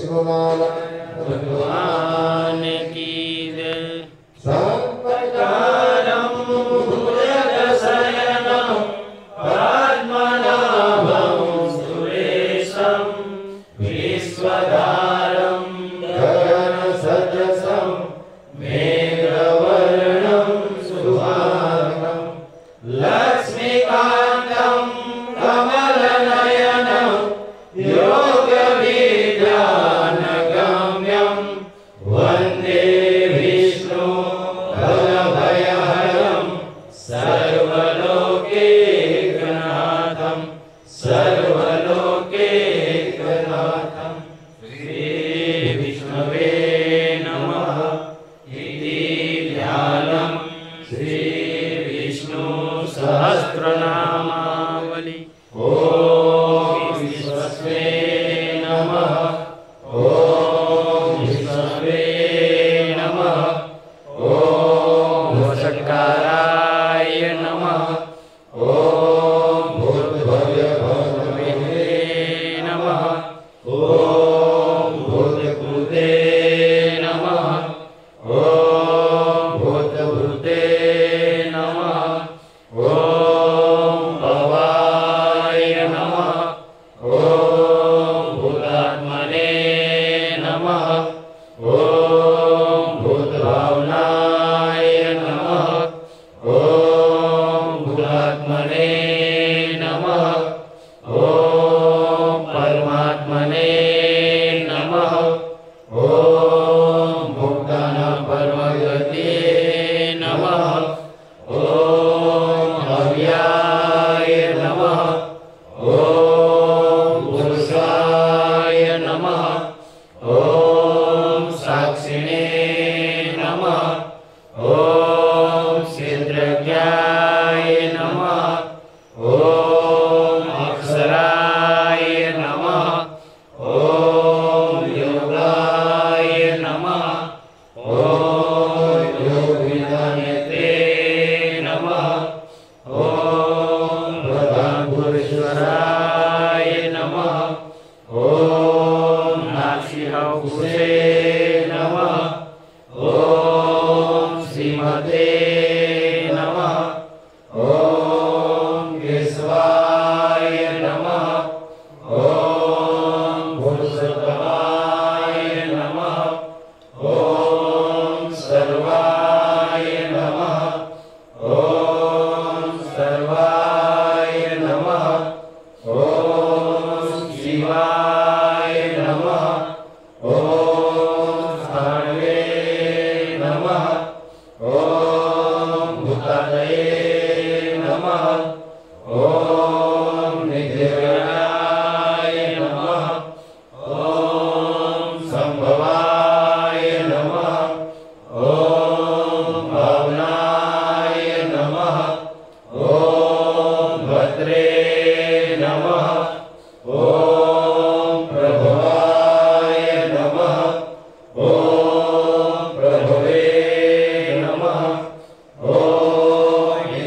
विष्णुनारायण भगवान की जय। सर्वकारं भुजगशयनं पद्मनाभं सुरेशं विश्वधारं गगनसदृशं मेघवर्णं शुभांगं लक्ष्मीकान्तं कमलनयनं योगविद्यानगम्यं वन्दे विष्णु भवभयहरं सर्वलोकैकनाथं सर्वलोकैकनाथं। श्रीविष्णवे नमः इति ध्यानं श्रीविष्णु सहस्रनामावली। ॐ विष्णवे नमः। ॐ विष्णवे नमः। ॐ वषट्काराय नमः। ॐ भूतभव्यभवे नमः। ॐ भूतकृते नमः। ॐ भूतभूते नमः। ॐ भवाय नमः। ॐ भूतात्मने नमः। ॐ भूतभावनाय नमः। ॐ भूतात्मने नमः। ॐ परमात्मने नमः। ॐ भूतानां परमगते नमः। ॐ भव्याय नमः। ॐ पुरुषाय नमः। ॐ साक्षिणे नमः। ॐ क्षेत्रज्ञाय नमः। ॐ अक्षराय नमः। ॐ योगाय नमः। ॐ योगविदानते नमः। ॐ प्रधानपुरेश्वराय नमः। ॐ नासिकापुरे नमः। ॐ श्रीमते नमः। ॐ केशवाय नमः। ॐ पुरुषोत्तमाय नमः। ॐ सर्वाय नमः। ॐ सर्वाय नमः। ॐ शिवाय नमः। ॐ स्थाणवे नमः। ॐ भूतालये नमः। ॐ निधिराय नमः। ॐ संभवाय नमः। ॐ भावनाय नमः। ॐ भद्रे नमः। ॐ प्रभवाय नमः। ॐ प्रभवे नमः। ॐ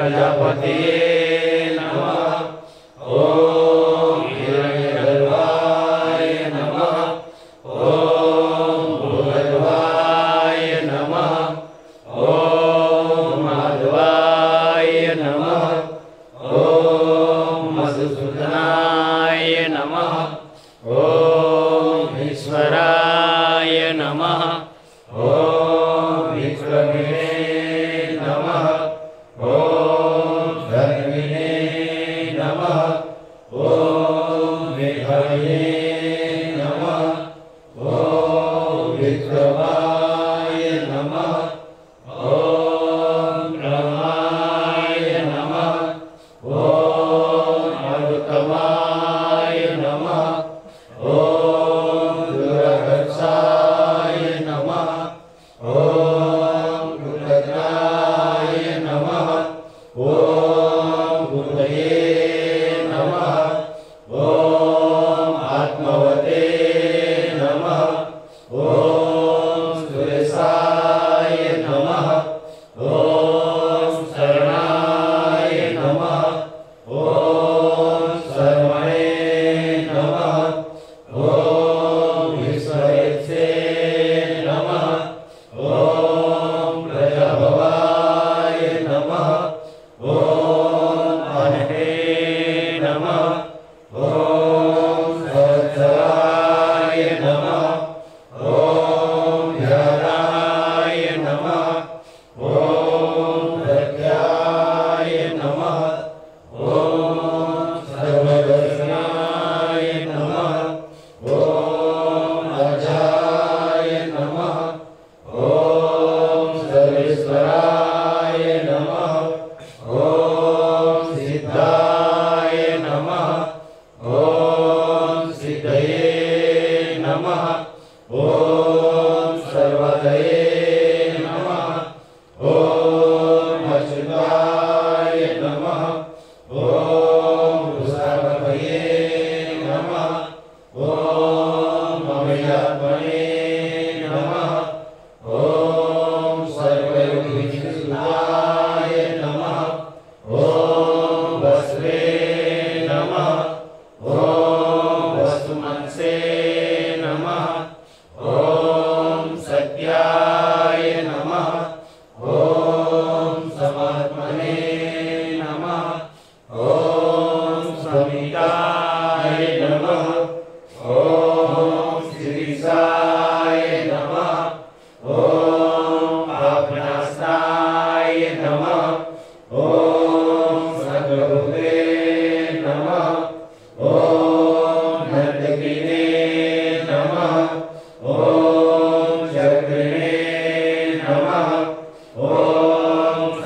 प्रजापतये नमः। ॐ हिरण्यगर्भाय नमः। ॐ भूगर्भाय नमः। ॐ माधवाय नमः। ॐ मधुसूदनाय नमः। ॐ ईश्वराय नमः। ॐ विक्रमिणे नमः। ॐ धर्मिणे नमः। ॐ मेघाये नमः। ॐ विक्रमाय नमः। ॐ ब्रह्माय नमः। ॐ मरुतमाय नमः। ॐ दूरदर्शाय नमः। ॐ कृतज्ञाय नमः। ॐ बुद्धये नमः। ॐ आत्मवते नमः। ॐ सुरेशाय नमः। ॐ शरणाय नमः। ॐ सर्वणे नमः। ॐ विश्वेशे नमः। ॐ प्रजाभवाय नमः। ॐ अनहे नमः। ॐ सहस्राय नमः। ॐ ध्यानाय नमः। ॐ प्रज्ञाय नमः। ॐ सर्वदर्शनाय नमः। ॐ अजाय नमः। ॐ सर्वेश्वराय नमः। ॐ सिद्धाय नमः। ॐ सिद्धये नमः। ॐ सर्वदये नमः। ॐ अच्युताय नमः। ॐ वृषभये नमः। ॐ अभयात्मने नमः। ॐ सर्वयोगिनिसुताय नमः। ॐ वस्वे नमः। ॐ वस्तुमनसे नमः। ॐ सत्याय नमः। ॐ समात्मने नमः। ॐ समिताय नमः। ॐ श्रीशाय नमः। ॐ आपनास्ताय नमः। ॐ सर्वभूते नमः। ॐ नर्तकिने नमः। ॐ चक्रिणे नमः। ॐ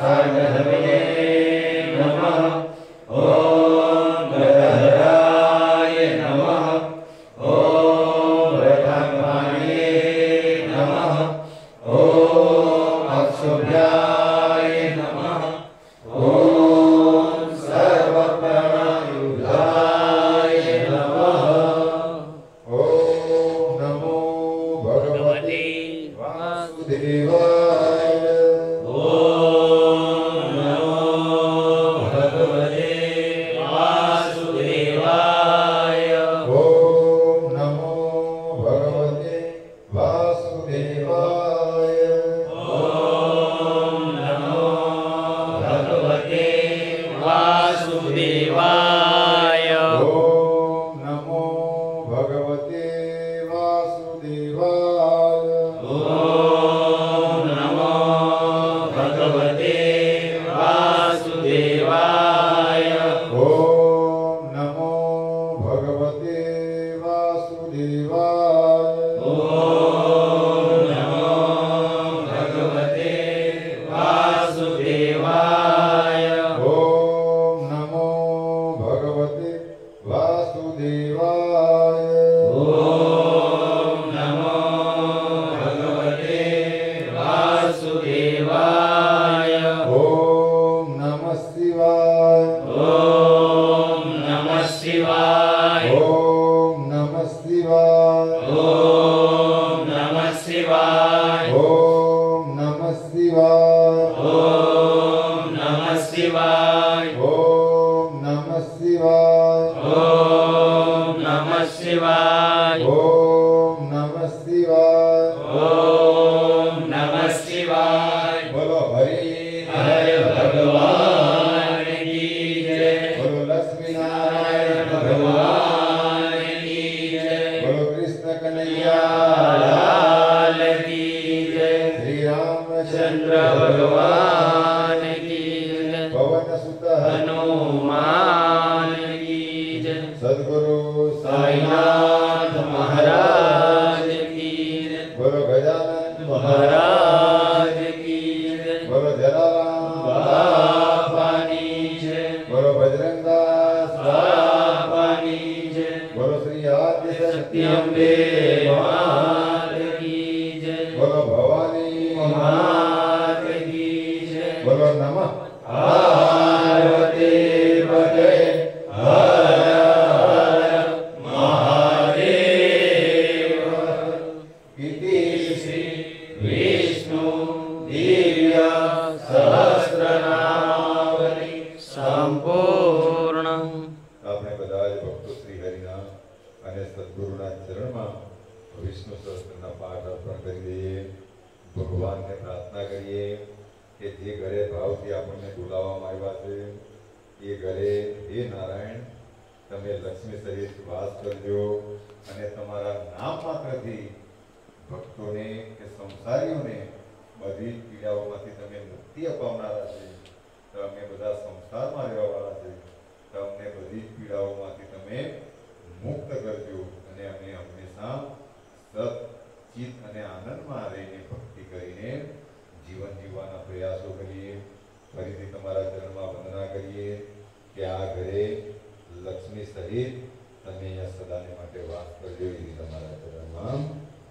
सार्गधर्मिणे नमः। ॐ गदाधराय नमः। ॐ व्रताङ्गाणे नमः। ॐ अक्षोभ्याय नमः। ॐ सर्वप्राणयुधाय नमः। ॐ नमो भगवते वासुदेवाय। ॐ नमो भगवते वासुदेवाय। ॐ नमो भगवते वासुदेवाय। ॐ नमो भगवते वासुदेवाय। ॐ नमो भगवते वासुदेवाय। ॐ नमो भगवते वासुदेवाय। ॐ नमो भगवते वासुदेवाय। ॐ नमो भगवते वासुदेवाय। ॐ नमो भगवते वासुदेवाय। ॐ नमो भगवते वासुदेवाय। ॐ नमः शिवाय। ॐ नमः शिवाय। ॐ नमः शिवाय। ॐ नमः शिवाय। ॐ नमः शिवाय। ॐ नमः શિવાય ઓમ નમઃ શિવાય ઓમ નમઃ શિવાય ઓમ નમઃ શિવાય ઓમ નમઃ શિવાય બોલો હરિ હરે ભગવાન કી જય બોલો લક્ષ્મી નારાયણ ભગવાન કી જય બોલો કૃષ્ણ કનૈયા લાલ કી જય શ્રી રામચંદ્ર ચંદ્ર ભગવાન કી જય પવન સુત હનુમાન કી જય સદગુરુ સાઈનાથ મહારાજ કી જય બોલો ગજાનન મહારાજ કી જય બોલો જલારામ બાપાની જય બોલો બજરંગદાસ બાપાની જય બોલો શ્રી આદ્ય શક્તિ અંબે માત કી જય બોલો ભવાની માત કી જય બોલો નમઃ પાર્વતી પતે હર હર મહાદેવ ઇતિ શ્રી વિષ્ણુ દિવ્ય સહસ્રનામાવલી સંપૂર્ણ. આપણે બધા જ ભક્તો શ્રી હરિના અને સદગુરુના ચરણમાં વિષ્ણુ સહસ્ત્રના પાઠ અર્પણ કરી દઈએ. ભગવાનને પ્રાર્થના કરીએ કે જે ઘરે ભાવથી આપણને બોલાવવામાં આવ્યા છે એ ઘરે હે નારાયણ તમે લક્ષ્મી સહિત વાસ કરજો અને તમારા નામ માત્રથી ભક્તોને કે સંસારીઓને બધી જ પીડાઓમાંથી તમે મુક્તિ અપાવનારા છે. તમે બધા સંસારમાં રહેવાવાળા છે. તમને બધી જ પીડાઓમાંથી તમે મુક્ત કરજો અને અમે હંમેશા સત ચિત્ત અને આનંદમાં રહીને ભક્તિ કરીને જીવન જીવવાના પ્રયાસો કરીએ. ફરીથી તમારા ચરણમાં વંદના કરીએ કે આ ઘરે લક્ષ્મી સહિત તમે અહીંયા સદાને માટે વાસ કરજો એવી તમારા ચરણમાં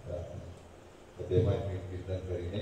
પ્રાર્થના. તો તેમાં કીર્તન કરીને